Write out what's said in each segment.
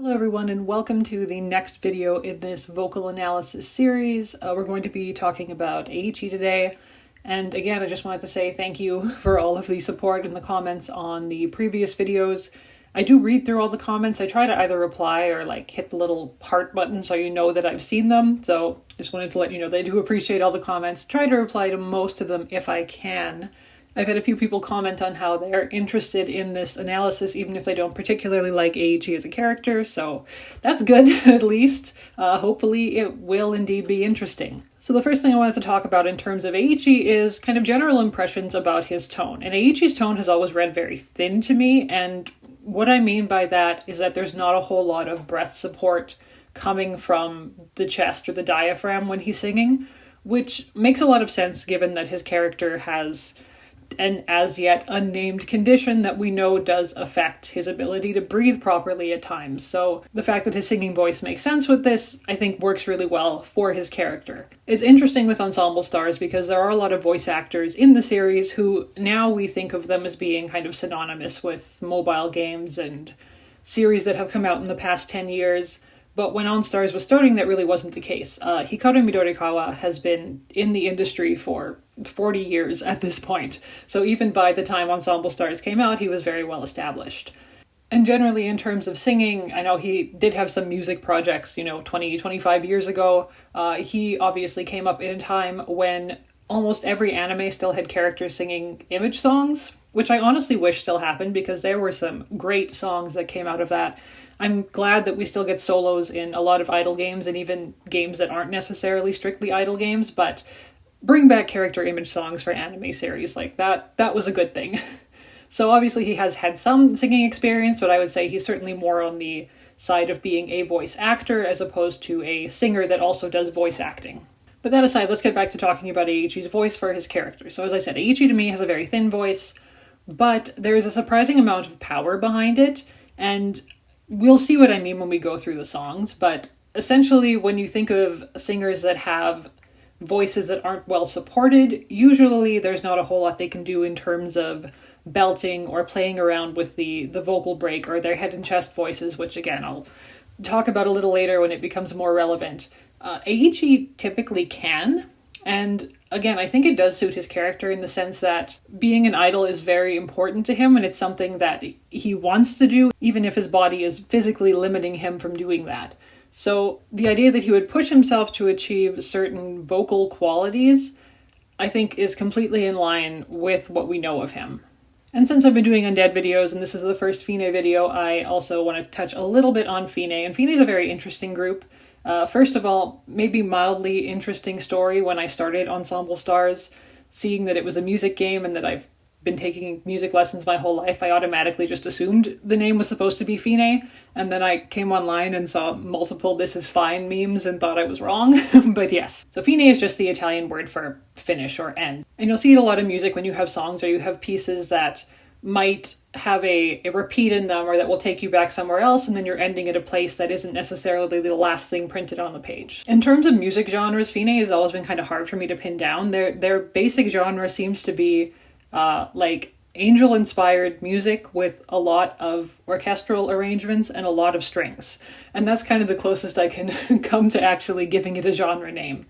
Hello everyone and welcome to the next video in this vocal analysis series. We're going to be talking about Eiichi today. And again, I just wanted to say thank you for all of the support in the comments on the previous videos. I do read through all the comments. I try to either reply or hit the little heart button so you know that I've seen them. So just wanted to let you know that I do appreciate all the comments. Try to reply to most of them if I can. I've had a few people comment on how they're interested in this analysis, even if they don't particularly like Eiichi as a character, so that's good, at least. Hopefully it will indeed be interesting. So the first thing I wanted to talk about in terms of Eiichi is kind of general impressions about his tone. And Eiichi's tone has always read very thin to me, and what I mean by that is that there's not a whole lot of breath support coming from the chest or the diaphragm when he's singing, which makes a lot of sense given that his character has an as yet unnamed condition that we know does affect his ability to breathe properly at times. So the fact that his singing voice makes sense with this, I think works really well for his character. It's interesting with Ensemble Stars because there are a lot of voice actors in the series who now we think of them as being kind of synonymous with mobile games and series that have come out in the past 10 years. But when OnStars was starting, that really wasn't the case. Hikaru Midorikawa has been in the industry for 40 years at this point. So even by the time Ensemble Stars came out, he was very well established. And generally in terms of singing, I know he did have some music projects, 20, 25 years ago. He obviously came up in a time when almost every anime still had characters singing image songs, which I honestly wish still happened because there were some great songs that came out of that. I'm glad that we still get solos in a lot of idle games and even games that aren't necessarily strictly idle games, but bring back character image songs for anime series like that. That was a good thing. So obviously he has had some singing experience, but I would say he's certainly more on the side of being a voice actor as opposed to a singer that also does voice acting. But that aside, let's get back to talking about Eiichi's voice for his character. So as I said, Eiichi to me has a very thin voice, but there is a surprising amount of power behind it, and we'll see what I mean when we go through the songs, but essentially when you think of singers that have voices that aren't well supported, usually there's not a whole lot they can do in terms of belting or playing around with the vocal break or their head and chest voices, which again, I'll talk about a little later when it becomes more relevant. Eiichi typically can, and again, I think it does suit his character in the sense that being an idol is very important to him and it's something that he wants to do, even if his body is physically limiting him from doing that. So the idea that he would push himself to achieve certain vocal qualities, I think is completely in line with what we know of him. And since I've been doing Undead videos and this is the first Fine video, I also want to touch a little bit on Fine. And Fine is a very interesting group. First of all, maybe mildly interesting story when I started Ensemble Stars, seeing that it was a music game and that I've been taking music lessons my whole life, I automatically just assumed the name was supposed to be Fine, and then I came online and saw multiple "this is fine" memes and thought I was wrong, but yes. So Fine is just the Italian word for finish or end. And you'll see it a lot in music when you have songs or you have pieces that might have a repeat in them or that will take you back somewhere else, and then you're ending at a place that isn't necessarily the last thing printed on the page. In terms of music genres, Fine has always been kind of hard for me to pin down. Their basic genre seems to be angel-inspired music with a lot of orchestral arrangements and a lot of strings. And that's kind of the closest I can come to actually giving it a genre name.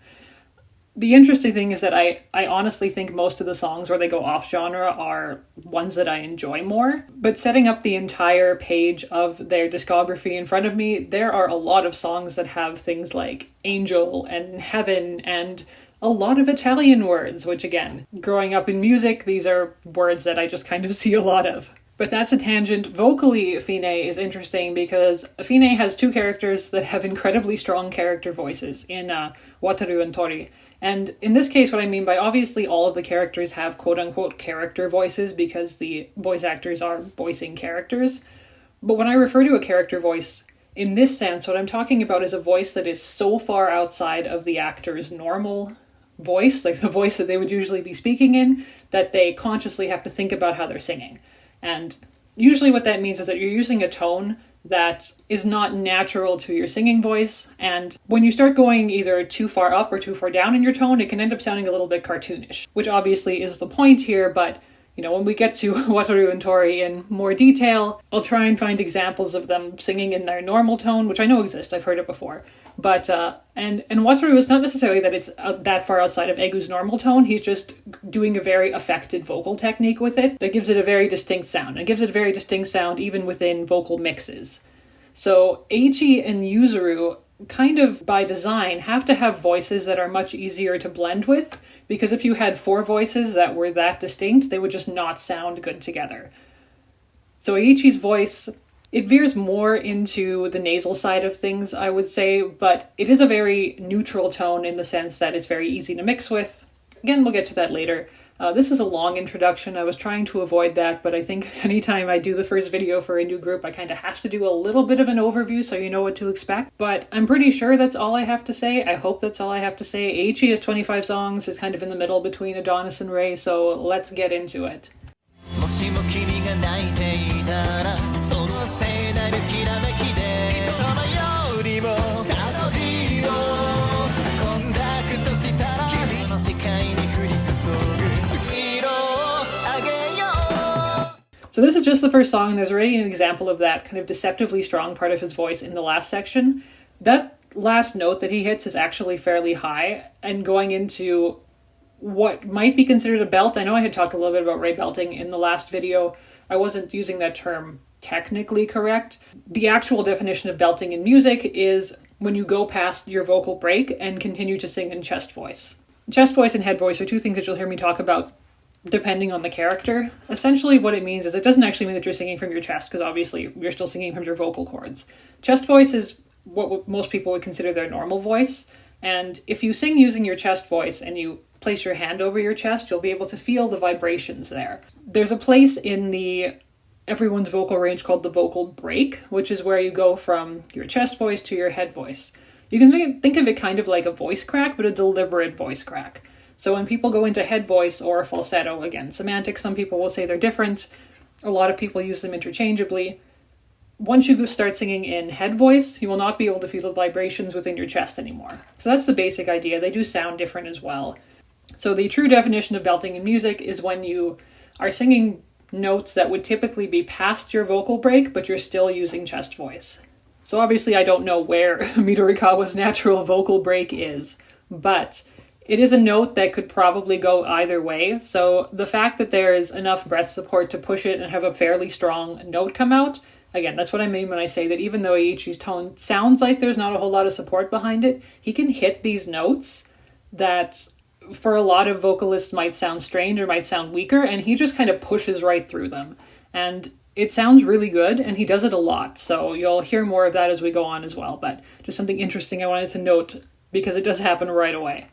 The interesting thing is that I honestly think most of the songs where they go off genre are ones that I enjoy more. But setting up the entire page of their discography in front of me, there are a lot of songs that have things like angel and heaven and a lot of Italian words, which again, growing up in music, these are words that I just kind of see a lot of. But that's a tangent. Vocally, Fine is interesting because Fine has two characters that have incredibly strong character voices in Wataru and Tori. And in this case, what I mean by obviously all of the characters have quote-unquote character voices because the voice actors are voicing characters. But when I refer to a character voice, in this sense, what I'm talking about is a voice that is so far outside of the actor's normal voice, like the voice that they would usually be speaking in, that they consciously have to think about how they're singing. And usually what that means is that you're using a tone that is not natural to your singing voice, and when you start going either too far up or too far down in your tone, it can end up sounding a little bit cartoonish, which obviously is the point here, but when we get to Wataru and Tori in more detail, I'll try and find examples of them singing in their normal tone, which I know exists, I've heard it before. But, and Wataru is not necessarily that it's that far outside of Egu's normal tone, he's just doing a very affected vocal technique with it that gives it a very distinct sound. It gives it a very distinct sound even within vocal mixes. So Eiichi and Yuzuru, kind of by design, have to have voices that are much easier to blend with, because if you had 4 voices that were that distinct, they would just not sound good together. So Eiichi's voice, it veers more into the nasal side of things, I would say, but it is a very neutral tone in the sense that it's very easy to mix with. Again, we'll get to that later. This is a long introduction. I was trying to avoid that, but I think anytime I do the first video for a new group, I kind of have to do a little bit of an overview so you know what to expect. But I'm pretty sure that's all I have to say. I hope that's all I have to say. Eiichi has 25 songs. It's kind of in the middle between Adonis and Rei, so let's get into it. So this is just the first song, and there's already an example of that kind of deceptively strong part of his voice in the last section. That last note that he hits is actually fairly high, and going into what might be considered a belt. I know I had talked a little bit about Rei belting in the last video. I wasn't using that term technically correct. The actual definition of belting in music is when you go past your vocal break and continue to sing in chest voice. Chest voice and head voice are two things that you'll hear me talk about depending on the character. Essentially what it means is it doesn't actually mean that you're singing from your chest, because obviously you're still singing from your vocal cords. Chest voice is what most people would consider their normal voice, and if you sing using your chest voice and you place your hand over your chest, you'll be able to feel the vibrations there. There's a place in everyone's vocal range called the vocal break, which is where you go from your chest voice to your head voice. You can think of it kind of like a voice crack, but a deliberate voice crack. So when people go into head voice or falsetto, again, semantics, some people will say they're different. A lot of people use them interchangeably. Once you start singing in head voice, you will not be able to feel the vibrations within your chest anymore. So that's the basic idea. They do sound different as well. So the true definition of belting in music is when you are singing notes that would typically be past your vocal break, but you're still using chest voice. So obviously I don't know where Midorikawa's natural vocal break is, but it is a note that could probably go either way. So the fact that there is enough breath support to push it and have a fairly strong note come out, again, that's what I mean when I say that even though Eiichi's tone sounds like there's not a whole lot of support behind it, he can hit these notes that for a lot of vocalists might sound strange or might sound weaker, and he just kind of pushes right through them. And it sounds really good, and he does it a lot, so you'll hear more of that as we go on as well, but just something interesting I wanted to note because it does happen right away.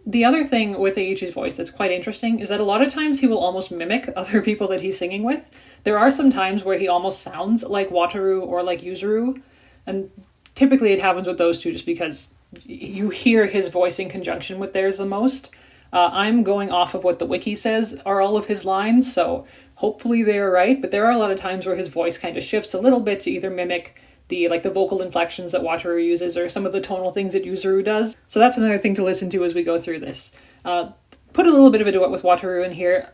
The other thing with Eiichi's voice that's quite interesting is that a lot of times he will almost mimic other people that he's singing with. There are some times where he almost sounds like Wataru or like Yuzuru, and typically it happens with those two just because you hear his voice in conjunction with theirs the most. I'm going off of what the wiki says are all of his lines, so hopefully they're right, but there are a lot of times where his voice kind of shifts a little bit to either mimic the vocal inflections that Wataru uses or some of the tonal things that Yuzuru does. So that's another thing to listen to as we go through this. Put a little bit of a duet with Wataru in here.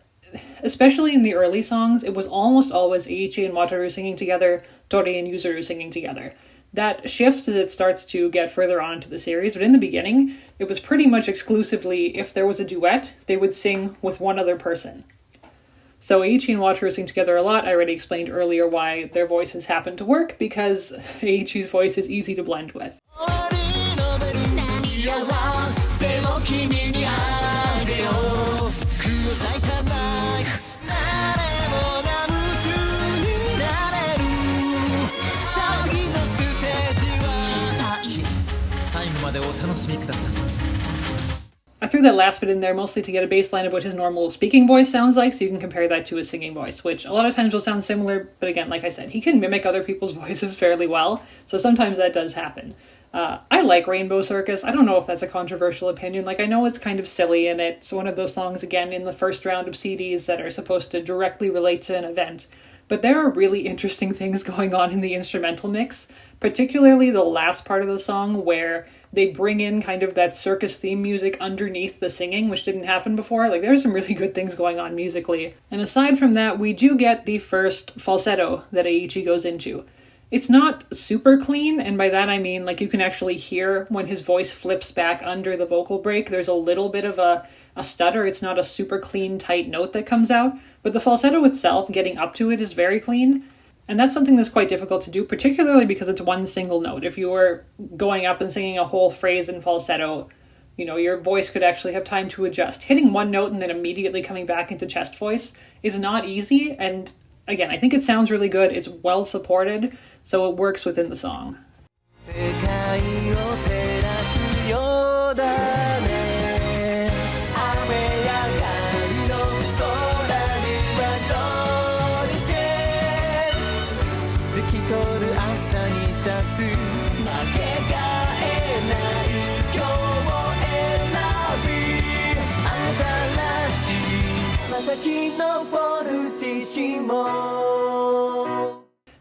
Especially in the early songs, it was almost always Eiichi and Wataru singing together, Tori and Yuzuru singing together. That shifts as it starts to get further on into the series, but in the beginning, it was pretty much exclusively, if there was a duet, they would sing with one other person. So Eiichi and Wataru sing together a lot. I already explained earlier why their voices happen to work, because Eiichi's voice is easy to blend with. I threw that last bit in there mostly to get a baseline of what his normal speaking voice sounds like, so you can compare that to his singing voice, which a lot of times will sound similar, but again, like I said, he can mimic other people's voices fairly well, so sometimes that does happen. I like Rainbow Circus. I don't know if that's a controversial opinion. I know it's kind of silly, and it's one of those songs, again, in the first round of CDs that are supposed to directly relate to an event, but there are really interesting things going on in the instrumental mix, particularly the last part of the song where They bring in kind of that circus theme music underneath the singing, which didn't happen before. Like, there's some really good things going on musically. And aside from that, we do get the first falsetto that Eiichi goes into. It's not super clean, and by that I mean, like, you can actually hear when his voice flips back under the vocal break, there's a little bit of a stutter. It's not a super clean, tight note that comes out, but the falsetto itself, getting up to it, is very clean. And that's something that's quite difficult to do, particularly because it's one single note. If you were going up and singing a whole phrase in falsetto, you know, your voice could actually have time to adjust. Hitting one note and then immediately coming back into chest voice is not easy, and again, I think it sounds really good. It's well supported, so it works within the song.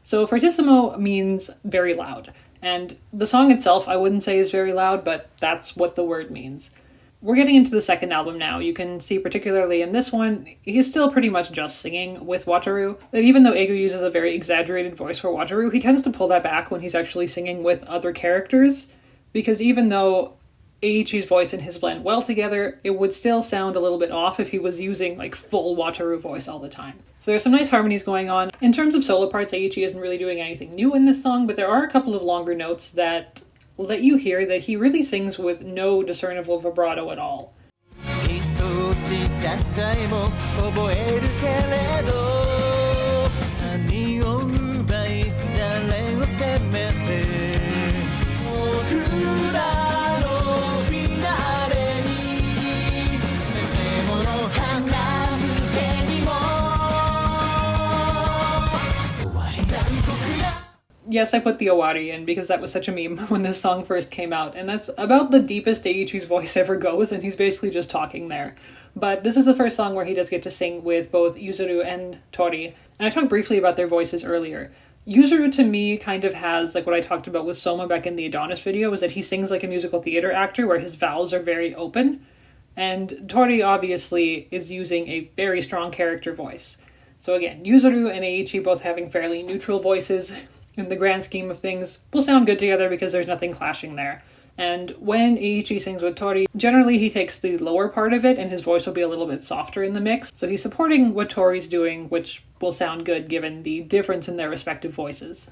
So fortissimo means very loud, and the song itself I wouldn't say is very loud, but that's what the word means. We're getting into the second album now. You can see particularly in this one, he's still pretty much just singing with Wataru. And even though Egu uses a very exaggerated voice for Wataru, he tends to pull that back when he's actually singing with other characters, because even though Eiichi's voice and his blend well together, it would still sound a little bit off if he was using like full Wataru voice all the time. So there's some nice harmonies going on. In terms of solo parts, Eiichi isn't really doing anything new in this song, but there are a couple of longer notes that let you hear that he really sings with no discernible vibrato at all. Yes, I put the Owari in because that was such a meme when this song first came out, and that's about the deepest Eiichi's voice ever goes, and he's basically just talking there. But this is the first song where he does get to sing with both Yuzuru and Tori, and I talked briefly about their voices earlier. Yuzuru to me kind of has, like what I talked about with Soma back in the Adonis video, is that he sings like a musical theater actor where his vowels are very open, and Tori obviously is using a very strong character voice. So again, Yuzuru and Eiichi both having fairly neutral voices, in the grand scheme of things, will sound good together because there's nothing clashing there. And when Eiichi sings with Tori, generally he takes the lower part of it and his voice will be a little bit softer in the mix. So he's supporting what Tori's doing, which will sound good given the difference in their respective voices.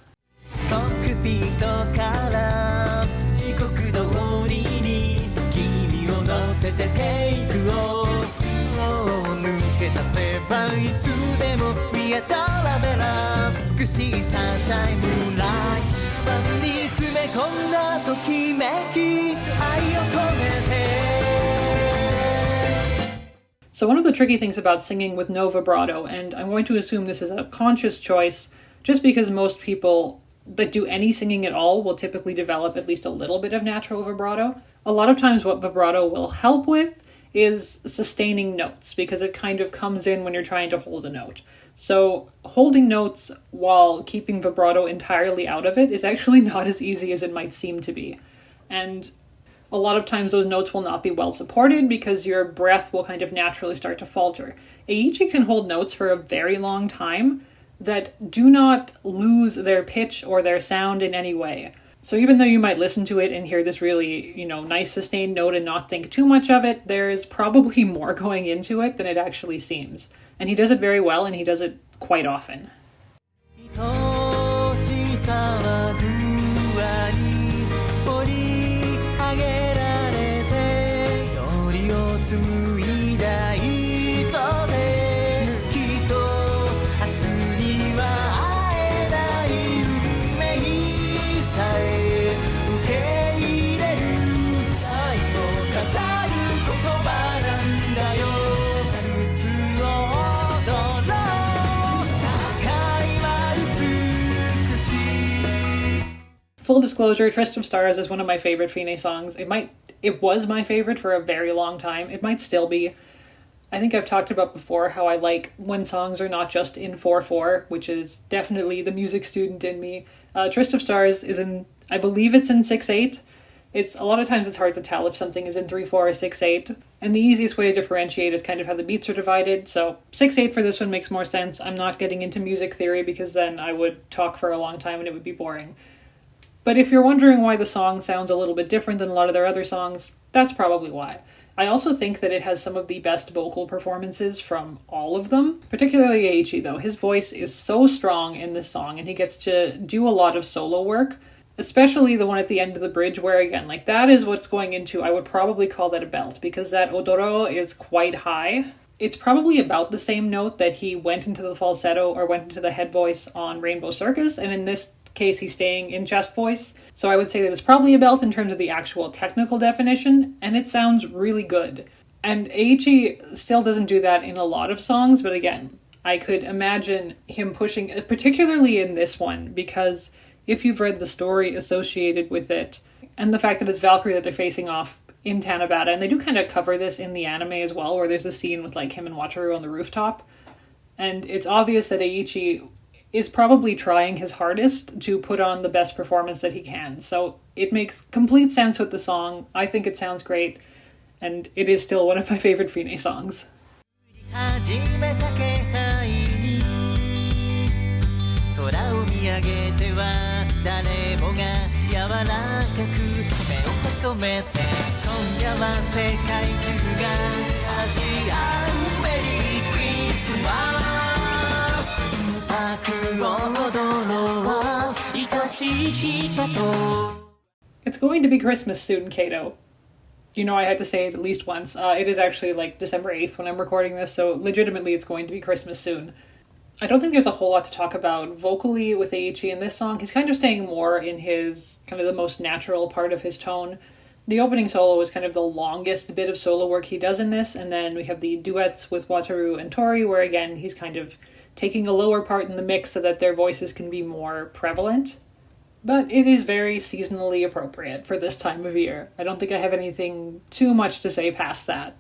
So one of the tricky things about singing with no vibrato, and I'm going to assume this is a conscious choice, just because most people that do any singing at all will typically develop at least a little bit of natural vibrato. A lot of times what vibrato will help with is sustaining notes, because it kind of comes in when you're trying to hold a note. So holding notes while keeping vibrato entirely out of it is actually not as easy as it might seem to be. And a lot of times those notes will not be well supported because your breath will kind of naturally start to falter. Eiichi can hold notes for a very long time that do not lose their pitch or their sound in any way. So even though you might listen to it and hear this really, nice sustained note and not think too much of it, there's probably more going into it than it actually seems. And he does it very well, and he does it quite often. Full disclosure, Tryst of Stars is one of my favorite Fine songs. It was my favorite for a very long time. It might still be. I think I've talked about before how I like when songs are not just in 4/4, which is definitely the music student in me. Tryst of Stars is in, I believe it's in 6/8. It's a lot of times it's hard to tell if something is in 3/4 or 6/8, and the easiest way to differentiate is kind of how the beats are divided. So 6/8 for this one makes more sense. I'm not getting into music theory because then I would talk for a long time and it would be boring. But if you're wondering why the song sounds a little bit different than a lot of their other songs, that's probably why. I also think that it has some of the best vocal performances from all of them, particularly Eiichi though. His voice is so strong in this song and he gets to do a lot of solo work, especially the one at the end of the bridge where, again, like that is what's going into, I would probably call that a belt because that odoro is quite high. It's probably about the same note that he went into the falsetto or went into the head voice on Rainbow Circus, and in this case he's staying in chest voice. So I would say that it's probably a belt in terms of the actual technical definition, and it sounds really good. And Eiichi still doesn't do that in a lot of songs, but again, I could imagine him pushing, particularly in this one, because if you've read the story associated with it, and the fact that it's Valkyrie that they're facing off in Tanabata, and they do kind of cover this in the anime as well, where there's a scene with like him and Wataru on the rooftop, and it's obvious that Eiichi is probably trying his hardest to put on the best performance that he can. So it makes complete sense with the song. I think it sounds great, and it is still one of my favorite Fine songs. It's going to be Christmas soon, Kato. You know I had to say it at least once. It is actually like December 8th when I'm recording this, so legitimately it's going to be Christmas soon. I don't think there's a whole lot to talk about vocally with Eiichi in this song. He's kind of staying more in his, kind of the most natural part of his tone. The opening solo is kind of the longest bit of solo work he does in this, and then we have the duets with Wataru and Tori, where again he's kind of taking a lower part in the mix so that their voices can be more prevalent. But it is very seasonally appropriate for this time of year. I don't think I have anything too much to say past that.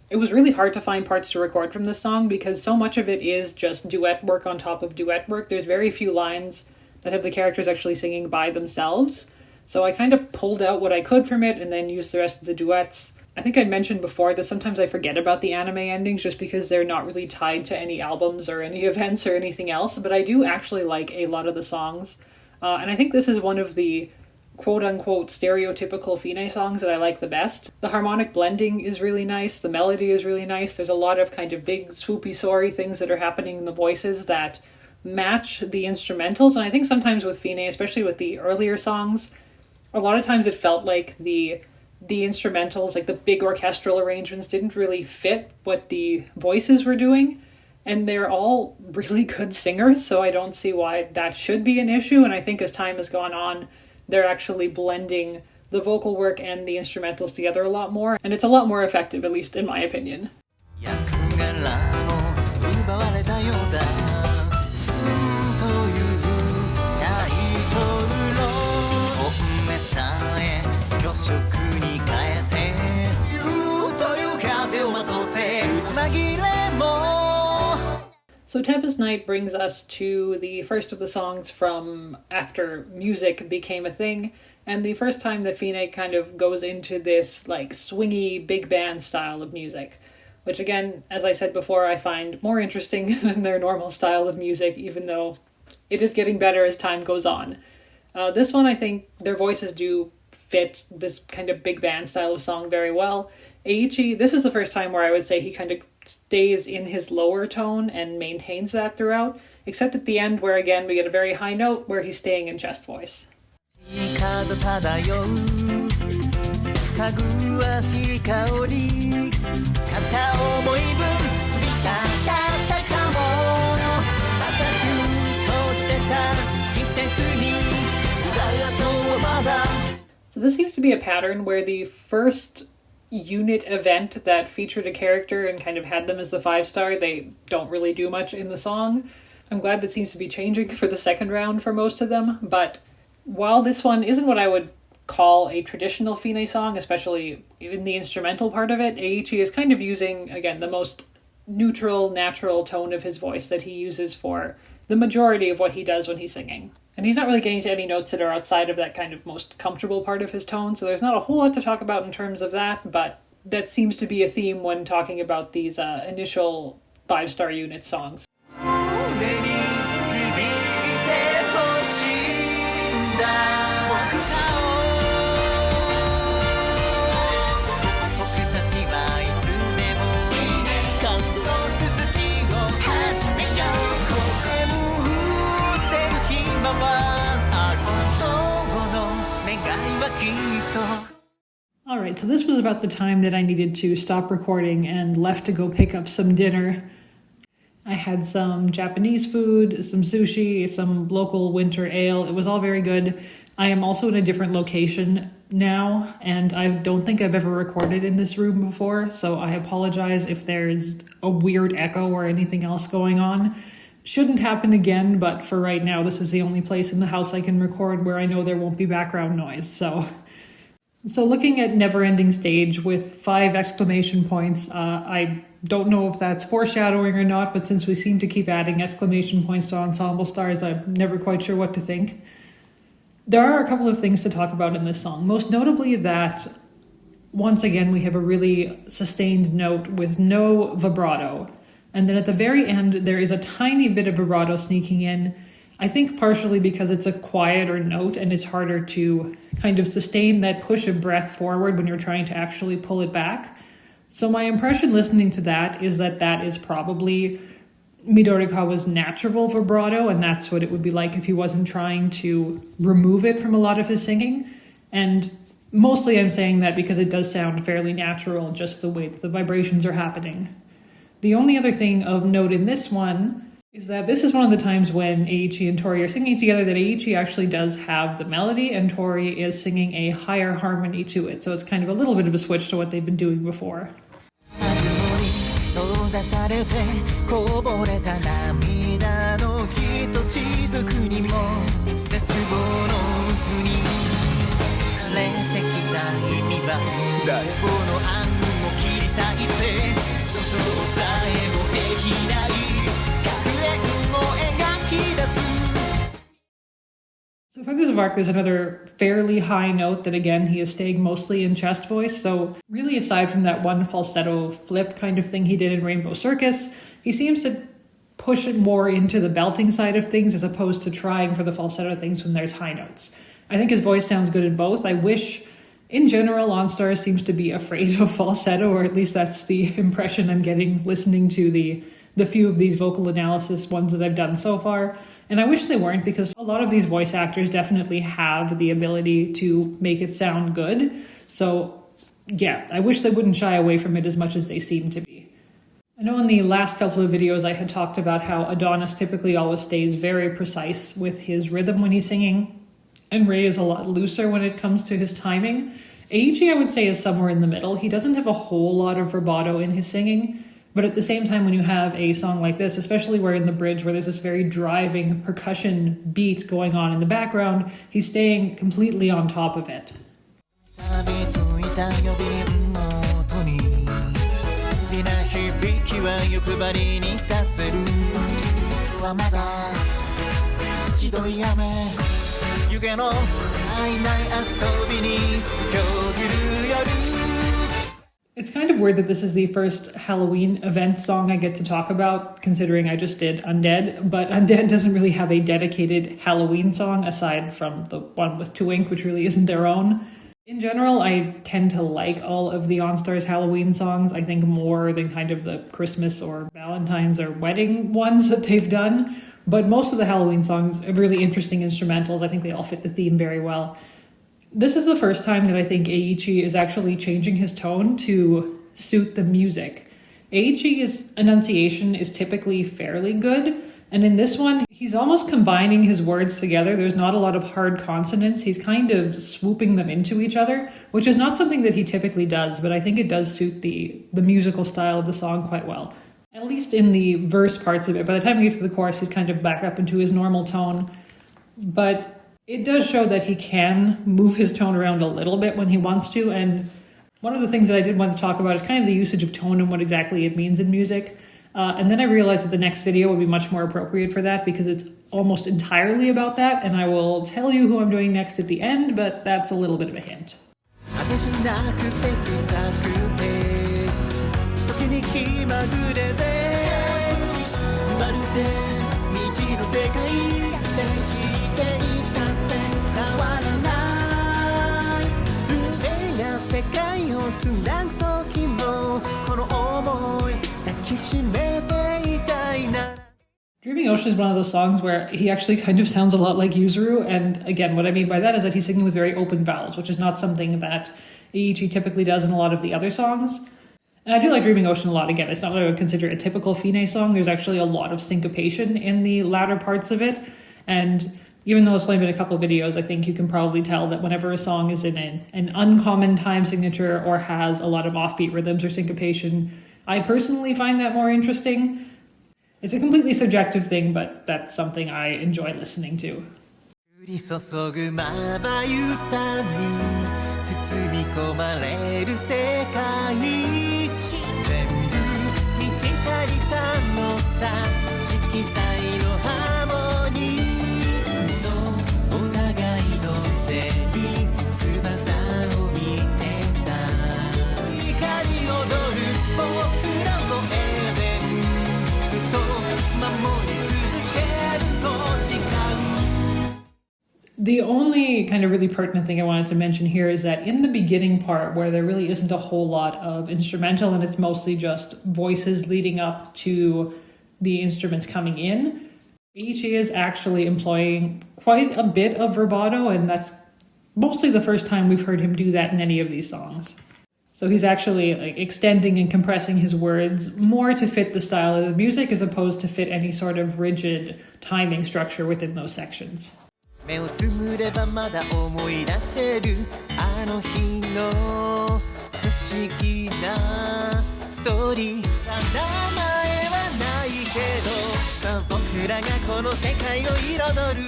It was really hard to find parts to record from this song because so much of it is just duet work on top of duet work. There's very few lines that have the characters actually singing by themselves. So I kind of pulled out what I could from it and then used the rest of the duets. I think I mentioned before that sometimes I forget about the anime endings just because they're not really tied to any albums or any events or anything else, but I do actually like a lot of the songs. And I think this is one of the quote-unquote stereotypical Fine songs that I like the best. The harmonic blending is really nice, the melody is really nice, there's a lot of kind of big swoopy soary things that are happening in the voices that match the instrumentals, and I think sometimes with Fine, especially with the earlier songs, a lot of times it felt like the instrumentals, like the big orchestral arrangements, didn't really fit what the voices were doing, and they're all really good singers, so I don't see why that should be an issue, and I think as time has gone on, they're actually blending the vocal work and the instrumentals together a lot more, and it's a lot more effective, at least in my opinion. So Tempest Night brings us to the first of the songs from after music became a thing, and the first time that Fine kind of goes into this like swingy big band style of music, which again, as I said before, I find more interesting than their normal style of music, even though it is getting better as time goes on. This one, I think their voices do fit this kind of big band style of song very well. Eiichi, this is the first time where I would say he kind of stays in his lower tone and maintains that throughout, except at the end where again we get a very high note where he's staying in chest voice. So this seems to be a pattern where the first unit event that featured a character and kind of had them as the 5-star, they don't really do much in the song. I'm glad that seems to be changing for the second round for most of them, but while this one isn't what I would call a traditional Fine song, especially in the instrumental part of it, Eiichi is kind of using, again, the most neutral, natural tone of his voice that he uses for the majority of what he does when he's singing. And he's not really getting to any notes that are outside of that kind of most comfortable part of his tone, so there's not a whole lot to talk about in terms of that, but that seems to be a theme when talking about these initial 5-star unit songs. Alright, so this was about the time that I needed to stop recording and left to go pick up some dinner. I had some Japanese food, some sushi, some local winter ale. It was all very good. I am also in a different location now, and I don't think I've ever recorded in this room before, so I apologize if there's a weird echo or anything else going on. Shouldn't happen again, but for right now, this is the only place in the house I can record where I know there won't be background noise, So looking at Neverending Stage with 5 exclamation points, I don't know if that's foreshadowing or not, but since we seem to keep adding exclamation points to Ensemble Stars, I'm never quite sure what to think. There are a couple of things to talk about in this song, most notably that, once again, we have a really sustained note with no vibrato. And then at the very end, there is a tiny bit of vibrato sneaking in, I think partially because it's a quieter note and it's harder to kind of sustain that push of breath forward when you're trying to actually pull it back. So my impression listening to that is that that is probably Midorikawa's natural vibrato, and that's what it would be like if he wasn't trying to remove it from a lot of his singing. And mostly I'm saying that because it does sound fairly natural, just the way that the vibrations are happening. The only other thing of note in this one is that this is one of the times when Eiichi and Tori are singing together that Eiichi actually does have the melody and Tori is singing a higher harmony to it. So it's kind of a little bit of a switch to what they've been doing before. So for this arc, there's another fairly high note that, again, he is staying mostly in chest voice. So really, aside from that one falsetto flip kind of thing he did in Rainbow Circus, he seems to push it more into the belting side of things as opposed to trying for the falsetto things when there's high notes. I think his voice sounds good in both. I wish, in general, OnStars seems to be afraid of falsetto, or at least that's the impression I'm getting listening to the few of these vocal analysis ones that I've done so far. And I wish they weren't, because a lot of these voice actors definitely have the ability to make it sound good. So yeah, I wish they wouldn't shy away from it as much as they seem to be. I know in the last couple of videos I had talked about how Adonis typically always stays very precise with his rhythm when he's singing, and Rei is a lot looser when it comes to his timing. Eiichi, I would say, is somewhere in the middle. He doesn't have a whole lot of vibrato in his singing, but at the same time, when you have a song like this, especially where in the bridge where there's this very driving percussion beat going on in the background, he's staying completely on top of it. It's kind of weird that this is the first Halloween event song I get to talk about, considering I just did Undead, but Undead doesn't really have a dedicated Halloween song aside from the one with Twink, which really isn't their own. In general, I tend to like all of the OnStars Halloween songs, I think more than kind of the Christmas or Valentine's or wedding ones that they've done, but most of the Halloween songs have really interesting instrumentals. I think they all fit the theme very well. This is the first time that I think Eiichi is actually changing his tone to suit the music. Eiichi's enunciation is typically fairly good, And in this one, he's almost combining his words together. There's not a lot of hard consonants. He's kind of swooping them into each other, which is not something that he typically does, but I think it does suit the musical style of the song quite well. At least in the verse parts of it. By the time we get to the chorus, he's kind of back up into his normal tone. But it does show that he can move his tone around a little bit when he wants to. And one of the things that I did want to talk about is kind of the usage of tone and what exactly it means in music. And then I realized that the next video would be much more appropriate for that because it's almost entirely about that. And I will tell you who I'm doing next at the end, but that's a little bit of a hint. Dreaming Ocean is one of those songs where he actually kind of sounds a lot like Yuzuru, and again, what I mean by that is that he's singing with very open vowels, which is not something that Eiichi typically does in a lot of the other songs. And I do like Dreaming Ocean a lot. Again, it's not what I would consider a typical Fine song. There's actually a lot of syncopation in the latter parts of it, and even though it's only been a couple of videos, I think you can probably tell that whenever a song is in an uncommon time signature or has a lot of offbeat rhythms or syncopation, I personally find that more interesting. It's a completely subjective thing, but that's something I enjoy listening to. The only kind of really pertinent thing I wanted to mention here is that in the beginning part, where there really isn't a whole lot of instrumental and it's mostly just voices leading up to the instruments coming in, Eiichi is actually employing quite a bit of vibrato, and that's mostly the first time we've heard him do that in any of these songs. So he's actually extending and compressing his words more to fit the style of the music as opposed to fit any sort of rigid timing structure within those sections. 目をつむればまだ思い出せるあの日の不思議なストーリー名前はないけどさあ僕らがこの世界を彩る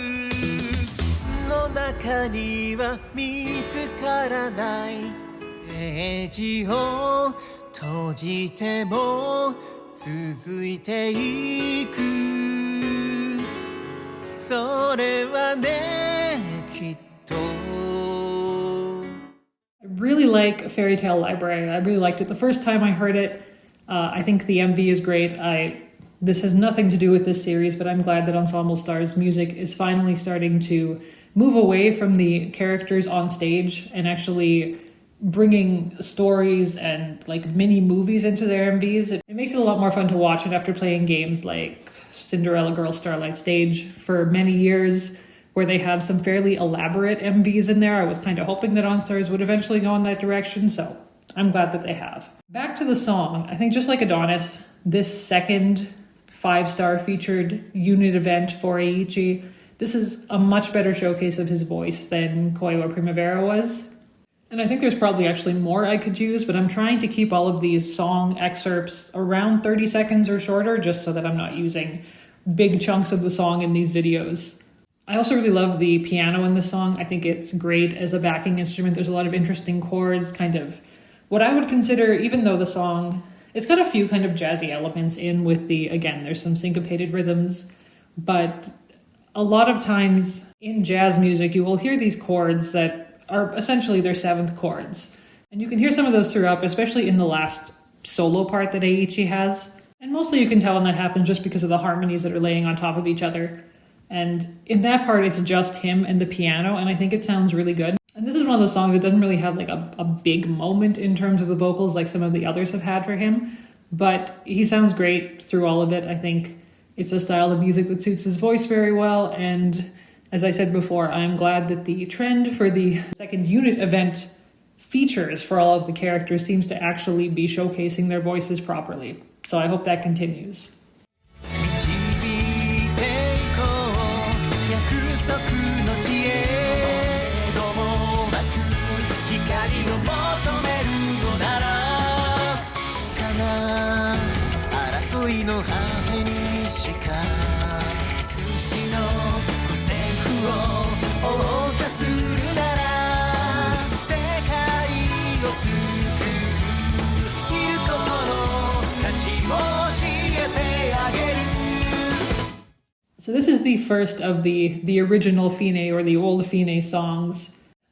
の中には見つからないページを閉じても続いていくそれはねきっと I really like Fairy Tale Library. I really liked it the first time I heard it. I think the MV is great. This has nothing to do with this series, but I'm glad that Ensemble Stars music is finally starting to move away from the characters on stage and actually bringing stories and like mini movies into their MVs. It makes it a lot more fun to watch it after playing games like Cinderella Girl Starlight Stage for many years, where they have some fairly elaborate MVs in there. I was kind of hoping that OnStars would eventually go in that direction, so I'm glad that they have. Back to the song, I think just like Adonis, this second 5-star featured unit event for Eiichi, this is a much better showcase of his voice than Koiwa Primavera was. And I think there's probably actually more I could use, but I'm trying to keep all of these song excerpts around 30 seconds or shorter, just so that I'm not using big chunks of the song in these videos. I also really love the piano in this song. I think it's great as a backing instrument. There's a lot of interesting chords, kind of what I would consider, even though the song, it's got a few kind of jazzy elements in with again, there's some syncopated rhythms, but a lot of times in jazz music, you will hear these chords that are essentially their 7th chords. And you can hear some of those throughout, especially in the last solo part that Eiichi has. And mostly you can tell when that happens just because of the harmonies that are laying on top of each other. And in that part, it's just him and the piano, and I think it sounds really good. And this is one of those songs that doesn't really have like a big moment in terms of the vocals like some of the others have had for him, but he sounds great through all of it. I think it's a style of music that suits his voice very well, and as I said before, I'm glad that the trend for the second unit event features for all of the characters seems to actually be showcasing their voices properly. So I hope that continues. 導いて恋の果てにしか不死の線譜を謳歌するなら世界を作る生きることの価値を教えてあげる So this is the first of the original Fine or the old Fine songs.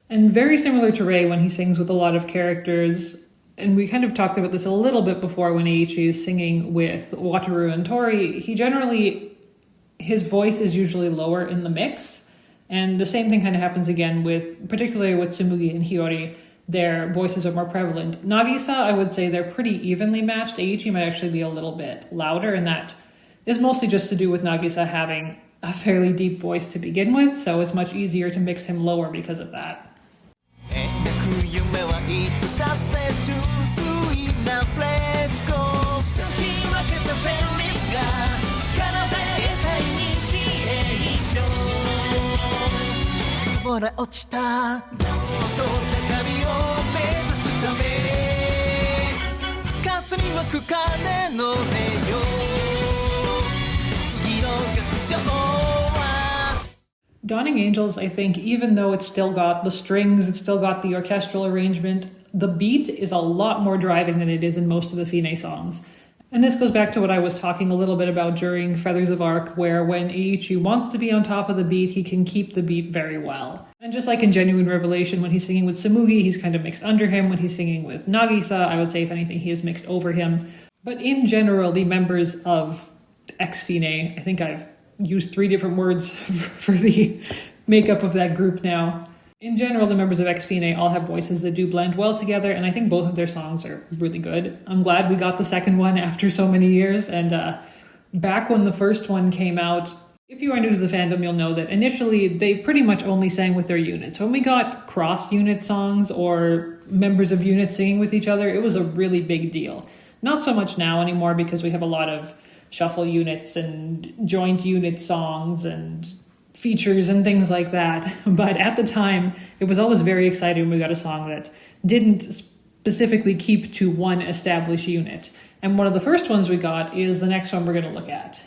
And very similar to Rei when he sings with a lot of characters. And we kind of talked about this a little bit before when Eiichi is singing with Wataru and Tori. His voice is usually lower in the mix. And the same thing kind of happens again particularly with Tsumugi and Hiyori. Their voices are more prevalent. Nagisa, I would say they're pretty evenly matched. Eiichi might actually be a little bit louder, and that is mostly just to do with Nagisa having a fairly deep voice to begin with, so it's much easier to mix him lower because of that. Dawning Angels, I think, even though it's still got the strings, it's still got the orchestral arrangement, the beat is a lot more driving than it is in most of the Fine songs. And this goes back to what I was talking a little bit about during Feathers of Arc, where when Eiichi wants to be on top of the beat, he can keep the beat very well. And just like in Genuine Revelation, when he's singing with Tsumugi, he's kind of mixed under him. When he's singing with Nagisa, I would say, if anything, he is mixed over him. But in general, the members of X-Fine, I think I've used 3 different words for the makeup of that group now. In general, the members of X-Fine all have voices that do blend well together, and I think both of their songs are really good. I'm glad we got the second one after so many years, and back when the first one came out, if you are new to the fandom, you'll know that initially they pretty much only sang with their units. When we got cross-unit songs or members of units singing with each other, it was a really big deal. Not so much now anymore because we have a lot of shuffle units and joint unit songs and features and things like that. But at the time, it was always very exciting when we got a song that didn't specifically keep to one established unit. And one of the first ones we got is the next one we're going to look at.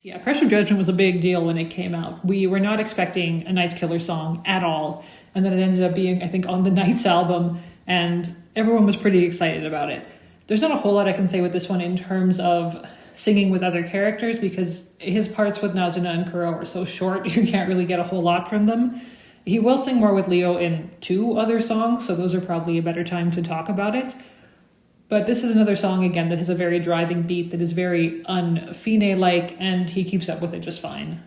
Yeah, Crush of Judgment was a big deal when it came out. We were not expecting a Night's Killer song at all. And then it ended up being, I think, on the Night's album, and everyone was pretty excited about it. There's not a whole lot I can say with this one in terms of singing with other characters, because his parts with Nazuna and Kuro are so short, you can't really get a whole lot from them. He will sing more with Leo in 2 other songs, so those are probably a better time to talk about it. But this is another song, again, that has a very driving beat that is very un-Fine-like, and he keeps up with it just fine.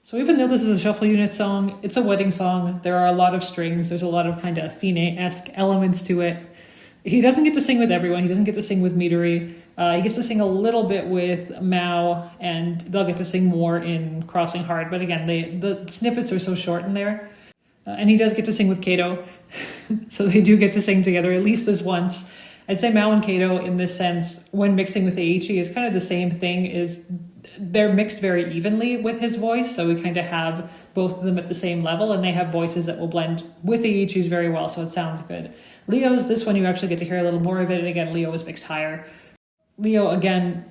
So even though this is a shuffle unit song, it's a wedding song. There are a lot of strings. There's a lot of kind of Fine-esque elements to it. He doesn't get to sing with everyone. He doesn't get to sing with Midori. He gets to sing a little bit with Mao, and they'll get to sing more in Crossing Hard. But again, the snippets are so short in there. And he does get to sing with Kato. So they do get to sing together at least this once. I'd say Mao and Kato, in this sense, when mixing with Eiichi, is kind of the same thing. Is they're mixed very evenly with his voice, so we kind of have both of them at the same level, and they have voices that will blend with Eiichi's very well, so it sounds good. Leo's, this one you actually get to hear a little more of it, and again, Leo is mixed higher. Leo, again,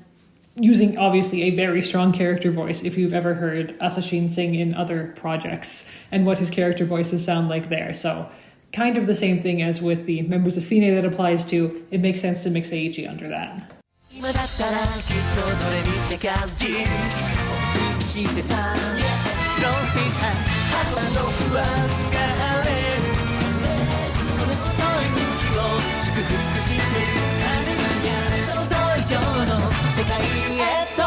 using obviously a very strong character voice, if you've ever heard Asashin sing in other projects, and what his character voices sound like there, so kind of the same thing as with the members of Fine that applies to. It makes sense to mix Eiichi under that. 今だったらきっとどれ見て感じしてさ Don't say hi 肌の不安が晴れるこの太い息を祝福してる羽が想像以上の世界へと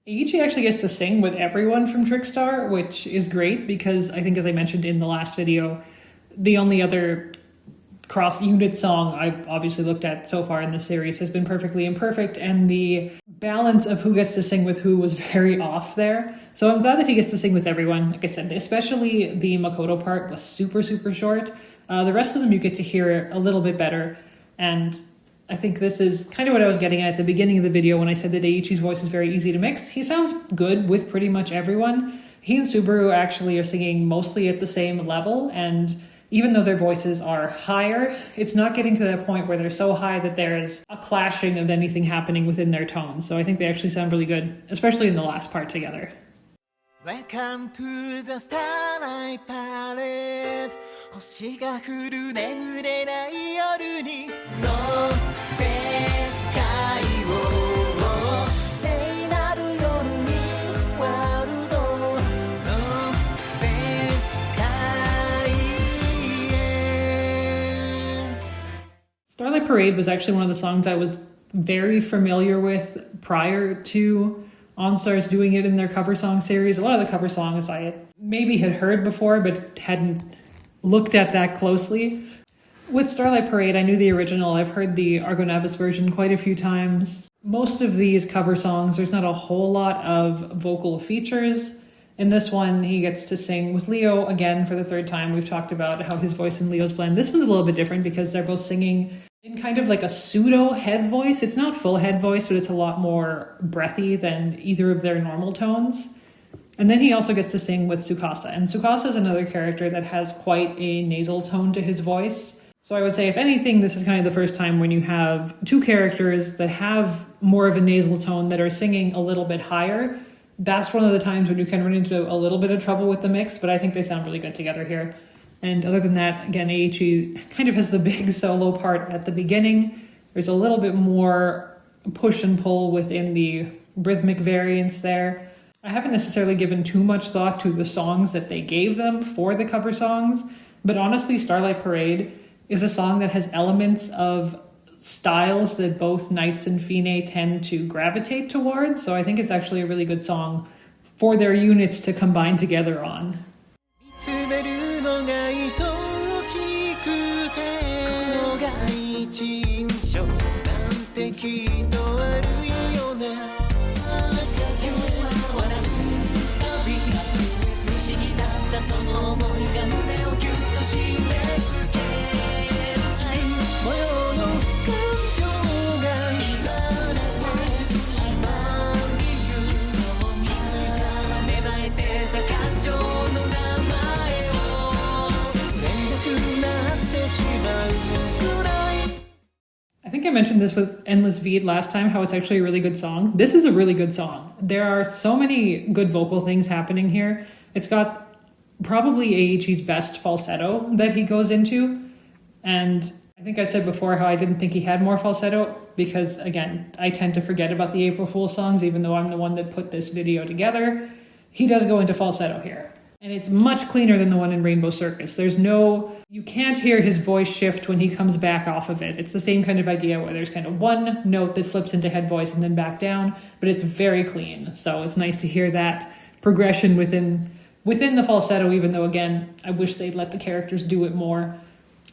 Eiichi actually gets to sing with everyone from Trickstar, which is great because I think, as I mentioned in the last video, the only other cross-unit song I've obviously looked at so far in the series has been Perfectly Imperfect, and the balance of who gets to sing with who was very off there. So I'm glad that he gets to sing with everyone. Like I said, especially the Makoto part was super, super short. The rest of them you get to hear a little bit better, and I think this is kind of what I was getting at the beginning of the video when I said that Eiichi's voice is very easy to mix. He sounds good with pretty much everyone. He and Subaru actually are singing mostly at the same level, and even though their voices are higher, it's not getting to that point where they're so high that there's a clashing of anything happening within their tones. So I think they actually sound really good, especially in the last part together. Welcome to the Starlight Parade 星が降る眠れない夜にの世界を聖なる夜にワールドの世界へ Starlight Parade was actually one of the songs I was very familiar with prior to OnStars doing it in their cover song series. A lot of the cover songs I maybe had heard before, but hadn't looked at that closely. With Starlight Parade, I knew the original. I've heard the Argonavis version quite a few times. Most of these cover songs, there's not a whole lot of vocal features. In this one, he gets to sing with Leo again for the third time. We've talked about how his voice and Leo's blend. This one's a little bit different because they're both singing in kind of like a pseudo head voice. It's not full head voice, but it's a lot more breathy than either of their normal tones. And then he also gets to sing with Tsukasa. And Tsukasa is another character that has quite a nasal tone to his voice. So I would say, if anything, this is kind of the first time when you have two characters that have more of a nasal tone that are singing a little bit higher. That's one of the times when you can run into a little bit of trouble with the mix, but I think they sound really good together here. And other than that, again, Eiichi kind of has the big solo part at the beginning. There's a little bit more push and pull within the rhythmic variants there. I haven't necessarily given too much thought to the songs that they gave them for the cover songs, but honestly, Starlight Parade is a song that has elements of styles that both Nights and Fine tend to gravitate towards, so I think it's actually a really good song for their units to combine together on. 見つめるのが愛しくて心が一印象なんてきっと悪いよね笑うたび不思議だったその想いが胸をギュッと締め付け模様の感情が言われてしまう理由そう気づいたら芽生えてた感情の名前 I think I mentioned this with Endless Veed last time, how it's actually a really good song. This is a really good song. There are so many good vocal things happening here. It's got probably Eiichi's best falsetto that he goes into. And I think I said before how I didn't think he had more falsetto because, again, I tend to forget about the April Fool's songs, even though I'm the one that put this video together. He does go into falsetto here. And it's much cleaner than the one in Rainbow Circus. You can't hear his voice shift when he comes back off of it. It's the same kind of idea where there's kind of one note that flips into head voice and then back down, but it's very clean. So it's nice to hear that progression within the falsetto, even though, again, I wish they'd let the characters do it more.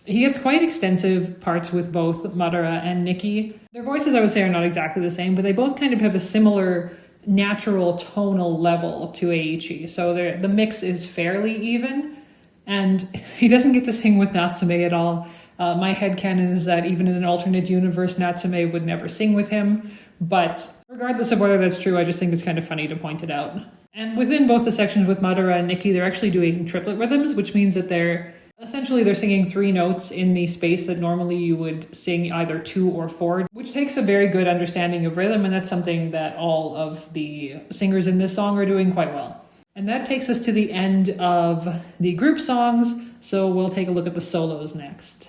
He gets quite extensive parts with both Madara and Nikki. Their voices, I would say, are not exactly the same, but they both kind of have a similar natural tonal level to Eiichi. So the mix is fairly even, and he doesn't get to sing with Natsume at all. My headcanon is that even in an alternate universe, Natsume would never sing with him, but regardless of whether that's true, I just think it's kind of funny to point it out. And within both the sections with Madara and Nikki, they're actually doing triplet rhythms, which means that they're singing 3 notes in the space that normally you would sing either 2 or 4, which takes a very good understanding of rhythm, and that's something that all of the singers in this song are doing quite well. And that takes us to the end of the group songs, so we'll take a look at the solos next.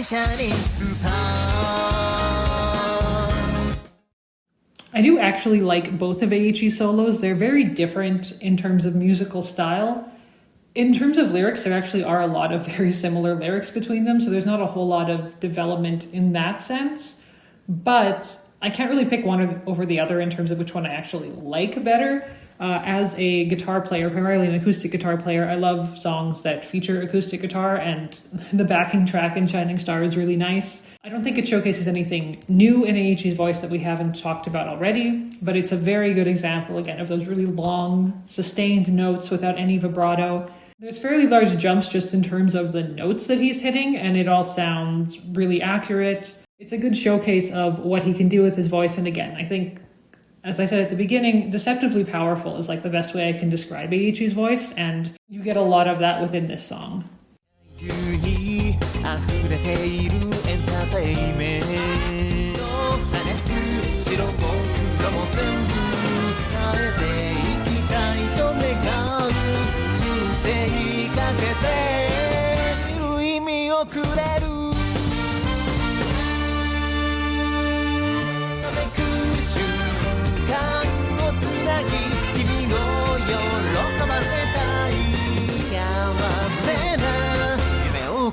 シャリンスター I do actually like both of Eiichi's solos. They're very different in terms of musical style. In terms of lyrics, there actually are a lot of very similar lyrics between them, so there's not a whole lot of development in that sense. But I can't really pick one over the other in terms of which one I actually like better. As a guitar player, primarily an acoustic guitar player, I love songs that feature acoustic guitar, and the backing track in Shining Star is really nice. I don't think it showcases anything new in Eiichi's voice that we haven't talked about already, but it's a very good example, again, of those really long, sustained notes without any vibrato. There's fairly large jumps just in terms of the notes that he's hitting, and it all sounds really accurate. It's a good showcase of what he can do with his voice, and again, I think, as I said at the beginning, deceptively powerful is like the best way I can describe Eiichi's voice, and you get a lot of that within this song. 中に溢れているエンターテイメント放つ白も黒も全部変えていきたいと願う人生かけている意味をくれるめくる瞬間をつなぎ君を喜ばせたい幸せな I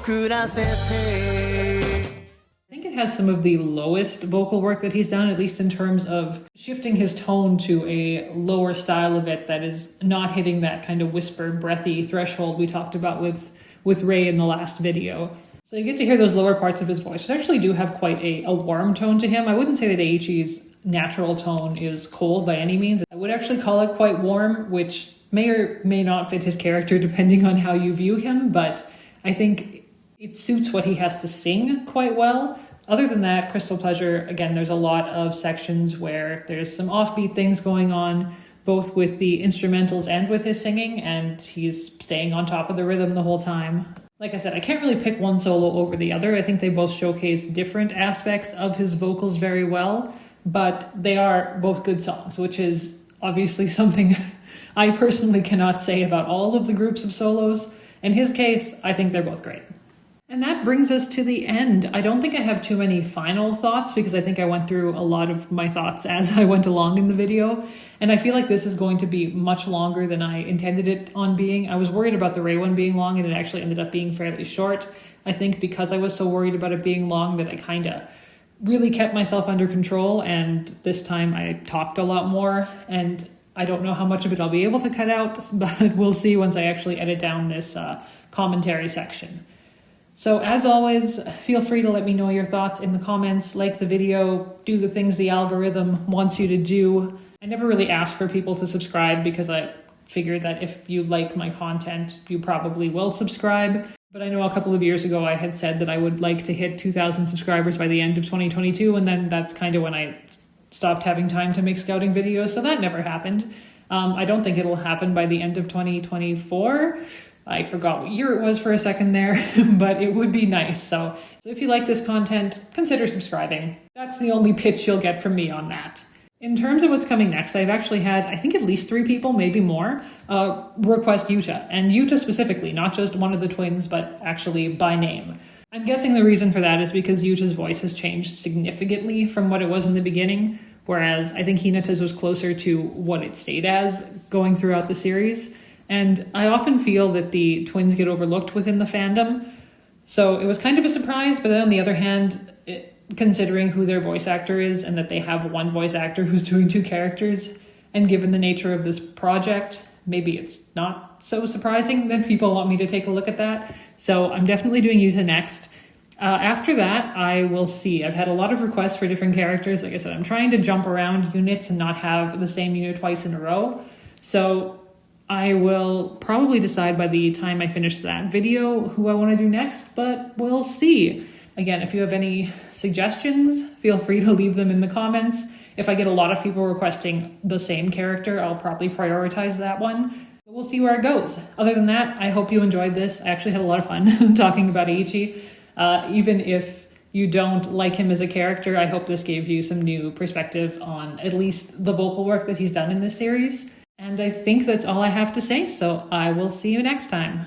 think it has some of the lowest vocal work that he's done, at least in terms of shifting his tone to a lower style of it that is not hitting that kind of whispered, breathy threshold we talked about with Ray in the last video. So you get to hear those lower parts of his voice, which actually do have quite a warm tone to him. I wouldn't say that Eiichi's natural tone is cold by any means. I would actually call it quite warm, which may or may not fit his character depending on how you view him, but I think it suits what he has to sing quite well. Other than that, Crystal Pleasure, again, there's a lot of sections where there's some offbeat things going on, both with the instrumentals and with his singing, and he's staying on top of the rhythm the whole time. Like I said, I can't really pick one solo over the other. I think they both showcase different aspects of his vocals very well, but they are both good songs, which is obviously something I personally cannot say about all of the groups of solos. In his case, I think they're both great. And that brings us to the end. I don't think I have too many final thoughts because I think I went through a lot of my thoughts as I went along in the video. And I feel like this is going to be much longer than I intended it on being. I was worried about the Ray one being long and it actually ended up being fairly short. I think because I was so worried about it being long that I kind of really kept myself under control. And this time I talked a lot more, and I don't know how much of it I'll be able to cut out, but we'll see once I actually edit down this commentary section. So as always, feel free to let me know your thoughts in the comments, like the video, do the things the algorithm wants you to do. I never really asked for people to subscribe because I figured that if you like my content, you probably will subscribe. But I know a couple of years ago I had said that I would like to hit 2,000 subscribers by the end of 2022, and then that's kind of when I stopped having time to make scouting videos, so that never happened. I don't think it'll happen by the end of 2024. I forgot what year it was for a second there, but it would be nice. So if you like this content, consider subscribing. That's the only pitch you'll get from me on that. In terms of what's coming next, I've actually had, I think at least 3 people, maybe more, request Yuta. And Yuta specifically, not just one of the twins, but actually by name. I'm guessing the reason for that is because Yuta's voice has changed significantly from what it was in the beginning, whereas I think Hinata's was closer to what it stayed as going throughout the series. And I often feel that the twins get overlooked within the fandom. So it was kind of a surprise, but then on the other hand, considering who their voice actor is and that they have one voice actor who's doing 2 characters, and given the nature of this project, maybe it's not so surprising that people want me to take a look at that. So I'm definitely doing Yuta next. After that, I will see. I've had a lot of requests for different characters. Like I said, I'm trying to jump around units and not have the same unit twice in a row. So I will probably decide by the time I finish that video who I want to do next, but we'll see. Again, if you have any suggestions, feel free to leave them in the comments. If I get a lot of people requesting the same character, I'll probably prioritize that one. But we'll see where it goes. Other than that, I hope you enjoyed this. I actually had a lot of fun talking about Eiichi. Even if you don't like him as a character, I hope this gave you some new perspective on at least the vocal work that he's done in this series. And I think that's all I have to say, so I will see you next time.